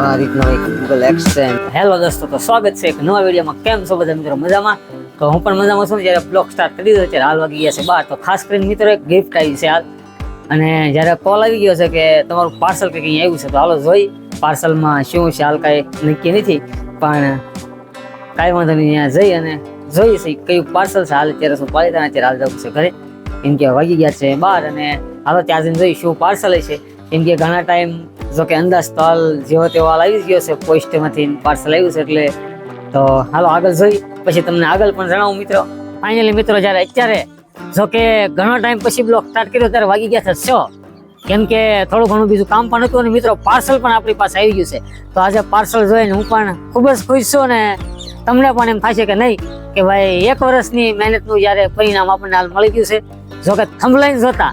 આ રીતનો એક ગૂગલ એક્સચેન્જ. હેલો દોસ્તો, તો સ્વાગત છે એક નવા વિડીયોમાં. કેમ છો બધા મિત્રો? મજામાં? તો હું પણ મજામાં છું. જ્યારે બ્લોગ સ્ટાર્ટ કરી દીધો ત્યારે હાલ વાગી ગયા છે 12. તો ખાસ કરીને મિત્રો એક ગિફ્ટ આવી છે હાલ, અને જ્યારે કોલ આવી ગયો છે કે તમારું પાર્સલ કંઈક અહીંયા આવ્યું છે, તો હાલો જોઈ પાર્સલમાં શું છે. હાલ કાંઈ નક્કી નથી, પણ કાંઈ વાંધો નહીં, અહીંયા જઈ અને જોઈએ છે કયું પાર્સલ છે. હાલ અત્યારે શું પાલિતાણા અત્યારે હાલ જવું છે ઘરે, કેમ કે વાગી ગયા છે 12, અને હાલો ત્યાં જઈને જોઈ શું પાર્સલ છે. કેમ કે ઘણા ટાઈમ જો કે અંદાજ તો હાલ જેવો તેવો હાલ આવી ગયો છે, પોસ્ટમાંથી પાર્સલ આવ્યું છે એટલે. તો હાલો આગળ જોઈ, પછી તમને આગળ પણ જણાવું મિત્રો. ફાઇનલી મિત્રો જ્યારે અત્યારે જો કે ઘણો ટાઈમ પછી બ્લોગ સ્ટાર્ટ કર્યો ત્યારે વાગી ગયા છે 6, કેમ કે થોડું ઘણું બીજું કામ પણ હતું, અને મિત્રો પાર્સલ પણ આપણી પાસે આવી ગયું છે. તો આજે પાર્સલ જોઈને હું પણ ખૂબ જ ખુશ છું, અને તમને પણ એમ થશે કે નહીં કે ભાઈ 1 વર્ષની મહેનતનું જ્યારે પરિણામ આપણને હાલ મળી ગયું છે. જો કે થંબલાઈન જોતા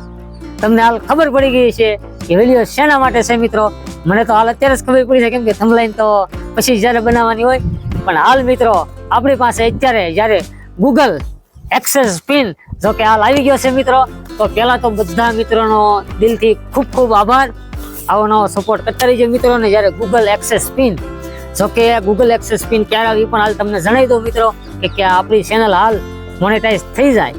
તમને હાલ ખબર પડી ગઈ છે કે વિડીયો શેના માટે છે મિત્રો. મને તો હાલ અત્યારે જ ખબર પડી છે, કેમ કે થંબલાઈન તો પછી જ્યારે બનાવવાની હોય. પણ હાલ મિત્રો આપણી પાસે અત્યારે જ્યારે ગૂગલ એક્સેસ પિન જો કે હાલ આવી ગયો છે મિત્રો. તો પહેલા તો બધા મિત્રોનો દિલથી ખૂબ ખૂબ આભાર. આવો નવો સપોર્ટ કરતા રહીજો મિત્રોને. જ્યારે ગૂગલ એક્સેસ પિન જો કે ગૂગલ એક્સેસ પિન ક્યારે આવી પણ હાલ તમને જણાવી દઉં મિત્રો કે આપણી ચેનલ હાલ મોનેટાઈઝ થઈ જાય,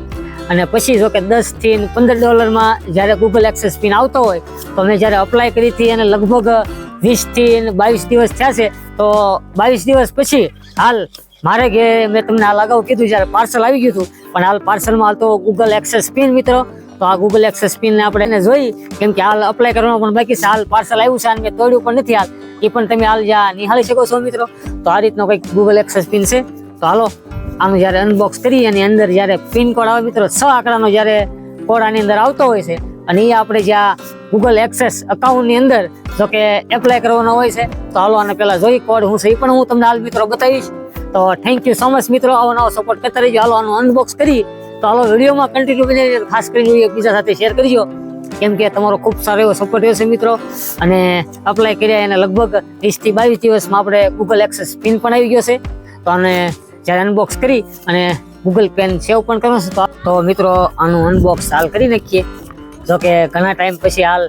અને પછી જો કે $10 થી $15 જ્યારે ગૂગલ એક્સેસ પિન આવતો હોય, તો મેં જ્યારે અપ્લાય કરી હતી અને લગભગ 20 થી 22 દિવસ થયા છે. તો 22 દિવસ પછી હાલ મારે ઘેર મેં તમને હાલ અગાઉ કીધું જ્યારે પાર્સલ આવી ગયું હતું, પણ હાલ પાર્સલમાં હાલ તો ગૂગલ એક્સેસ પિન મિત્રો. તો આ ગૂગલ એક્સેસ પિનને આપણે એને જોઈ, કેમ કે હાલ અપ્લાય કરવાનું પણ બાકી છે. હાલ પાર્સલ આવ્યું છે અને મેં તોડ્યું પણ નથી હાલ, એ પણ તમે હાલ જ્યાં નિહાળી શકો છો મિત્રો. તો આ રીતનો કંઈક ગૂગલ એક્સેસ પિન છે. તો હાલો આનું જ્યારે અનબોક્સ કરી અને અંદર જ્યારે પિન કોડ આવે મિત્રો, 6 આંકડાનો જ્યારે કોડ આની અંદર આવતો હોય છે, અને એ આપણે જ્યાં ગૂગલ એક્સેસ અકાઉન્ટની અંદર જો કે એપ્લાય કરવાનો હોય છે. તો હાલો આને પહેલાં જોઈ કોડ હું છે એ પણ હું તમને હાલ મિત્રો બતાવીશ. તો થેન્ક યુ સો મચ મિત્રો, આવો નવો સપોર્ટ કરતા રહીજો. હાલો આનું અનબોક્સ કરી, તો હાલો વિડીયોમાં કન્ટિન્યુ બની, ખાસ કરીને એકબીજા સાથે શેર કરજો, કેમ કે તમારો ખૂબ સારો એવો સપોર્ટ રહ્યો છે મિત્રો. અને અપ્લાય કર્યા એને લગભગ 20 થી 22 દિવસમાં આપણે ગૂગલ એક્સેસ પિન પણ આવી ગયો છે. તો આને જ્યારે અનબોક્સ કરી અને ગૂગલ પેન સેવ પણ કરવું છે, તો મિત્રો આનું અનબોક્સ હાલ કરી નાખીએ. જો કે ઘણા ટાઈમ પછી હાલ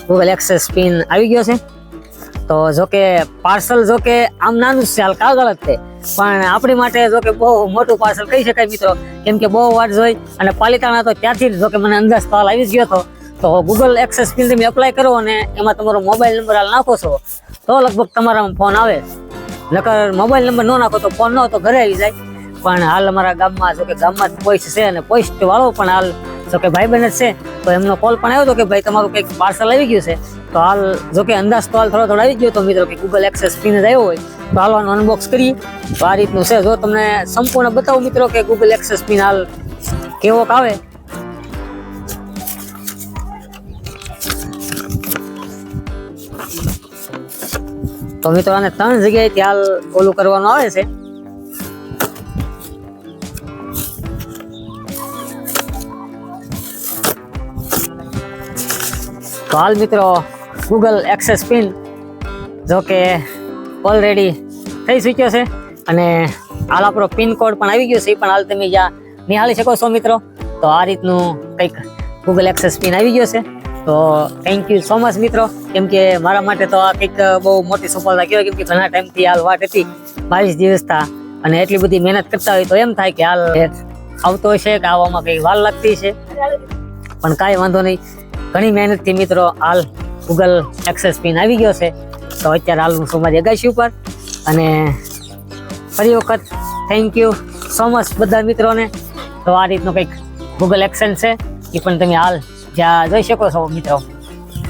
ગૂગલ એક્સેસ પિન આવી ગયો છે. તો જો કે પાર્સલ જો કે આમ નાનું છે, હાલ કાગળ જ છે, પણ આપણી માટે જો કે બહુ મોટું પાર્સલ કહી શકાય મિત્રો. કેમ કે બહુ વાર જોઈ અને પાલિતાણા તો ત્યાંથી જ જો કે મને અંદાજ તો હાલ આવી જ ગયો હતો. તો ગૂગલ એક્સેસ પિન તમે એપ્લાય કરો અને એમાં તમારો મોબાઈલ નંબર હાલ નાખો છો, તો લગભગ તમારામાં ફોન આવે. નકર મોબાઈલ નંબર ન નાખો તો ફોન ન તો ઘરે આવી જાય. પણ હાલ અમારા ગામમાં જો કે ગામમાં પોસ્ટ છે, અને પોસ્ટ વાળો પણ હાલ જો કે ભાઈ બહેન જ છે, તો એમનો કોલ પણ આવ્યો હતો કે ભાઈ તમારું કંઈક પાર્સલ આવી ગયું છે. તો હાલ જો કે અંદાજ તો હાલ થોડો આવી ગયો તો મિત્રો કે ગૂગલ એક્સેસ પિન જ આવ્યો હોય. તો હાલ આનું અનબોક્સ કરીએ. તો આ રીતનું છે. જો તમને સંપૂર્ણ બતાવું મિત્રો કે ગૂગલ એક્સેસ પિન હાલ કેવોક આવે. તો મિત્રો આને 3 જગ્યાએથી હાલ ઓલું કરવાનું આવે છે. તો હાલ મિત્રો ગૂગલ એક્સેસ પિન જો કે ઓલરેડી થઈ ચૂક્યો છે, અને હાલ આપણો પિન કોડ પણ આવી ગયો છે, એ પણ હાલ તમે જ્યાં નિહાળી શકો છો મિત્રો. તો આ રીતનું કંઈક ગૂગલ એક્સેસ પિન આવી ગયો છે. તો થેન્ક યુ સો મચ મિત્રો, કેમ કે મારા માટે તો આ કંઈક બહુ મોટી સફળતા કહેવાય. કેમ કે ઘણા ટાઈમથી હાલ વાટ હતી, 22 દિવસ થયા, અને એટલી બધી મહેનત કરતા હોય તો એમ થાય કે હાલ આવતો હશે કે આવવામાં કંઈ વાર લાગતી છે, પણ કાંઈ વાંધો નહીં. ઘણી મહેનતથી મિત્રો હાલ ગૂગલ એક્સેસ પિન આવી ગયો છે. તો અત્યારે હાલ હું છું મારી અગાશી ઉપર, અને ફરી વખત થેન્ક યુ સો મચ બધા મિત્રોને. તો આ રીતનું કંઈક ગૂગલ એક્સેસ છે, એ પણ તમે હાલ જ્યાં જોઈ શકો છો મિત્રો.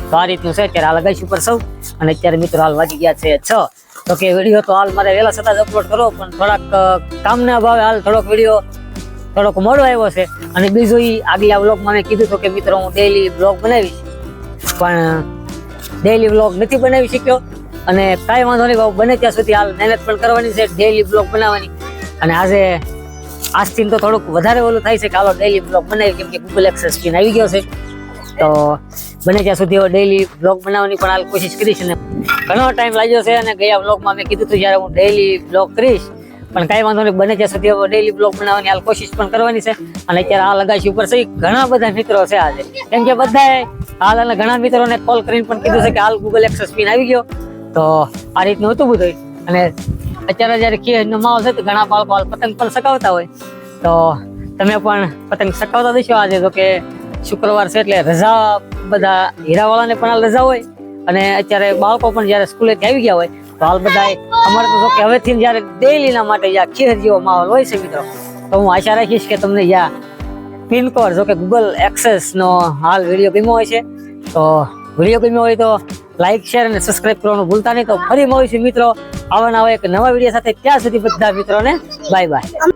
તો આ રીતનું છે. અત્યારે હાલ અગાશી ઉપર સૌ, અને અત્યારે મિત્રો હાલ વાગી ગયા છે 6. તો કે વિડીયો તો હાલ મારે વહેલા છતાં જ અપલોડ કરો, પણ થોડાક કામના અભાવે હાલ થોડોક વિડીયો થોડોક મોડો આવ્યો છે. અને બીજું એ આગલા વ્લોગમાં મેં કીધું હતું કે મિત્રો હું ડેઈલી વ્લોગ બનાવીશ, પણ ડેઈલી વ્લોગ નથી બનાવી શક્યો. અને કાંઈ વાંધો નહીં, બને ત્યાં સુધી હાલ મહેનત પણ કરવાની છે ડેઈલી વ્લોગ બનાવવાની. અને આજે આજથી તો થોડુંક વધારે ઓલું થાય છે કે હાલો ડેઈલી વ્લોગ બનાવી, કેમ કે ગૂગલ એક્સેસ પિન આવી ગયો છે. તો બને ત્યાં સુધી ડેઈલી વ્લોગ બનાવવાની પણ હાલ કોશિશ કરીશ. અને ઘણો ટાઈમ લાગ્યો છે, અને ગયા વ્લોગમાં મેં કીધું હતું જ્યારે હું ડેઈલી વ્લોગ કરીશ, પણ કાંઈ વાંધો નહીં, બને ત્યાં સુધી ડેઈલી બ્લોગ બનાવવાની હાલ કોશિશ પણ કરવાની છે. અને અત્યારે આ લગાશી ઉપર છે ઘણા બધા મિત્રો છે આજે, કેમ કે બધાએ હાલ અને ઘણા મિત્રોને કોલ કરીને પણ કીધું છે કે હાલ ગૂગલ એક્સેસ પિન આવી ગયો. તો આ રીતનું હતું બધું. અને અત્યારે જયારે ખેડનો માહોલ છે તો ઘણા બાળકો હાલ પતંગ પણ ચગાવતા હોય, તો તમે પણ પતંગ ચગાવતા દેશો. આજે તો કે શુક્રવાર છે એટલે રજા, બધા હીરાવાળાને પણ હાલ રજા હોય, અને અત્યારે બાળકો પણ જયારે સ્કૂલેથી આવી ગયા હોય તો હાલ બધા અમારે તો કે હવેથી જયારે ડેઈલીના માટે જ્યાં ખેર જેવો માહોલ હોય છે મિત્રો, તો હું આશા રાખીશ કે તમને જ્યાં પિનકોડ જો કે ગૂગલ એક્સેસ નો હાલ વિડીયો ગમ્યો હોય છે, તો વિડીયો ગમ્યો હોય તો લાઈક, શેર અને સબસ્ક્રાઇબ કરવાનું ભૂલતા નહીં. તો ફરી મળીશું મિત્રો આવા નવા એક નવા વિડીયો સાથે. ત્યાં સુધી બધા મિત્રોને બાય બાય.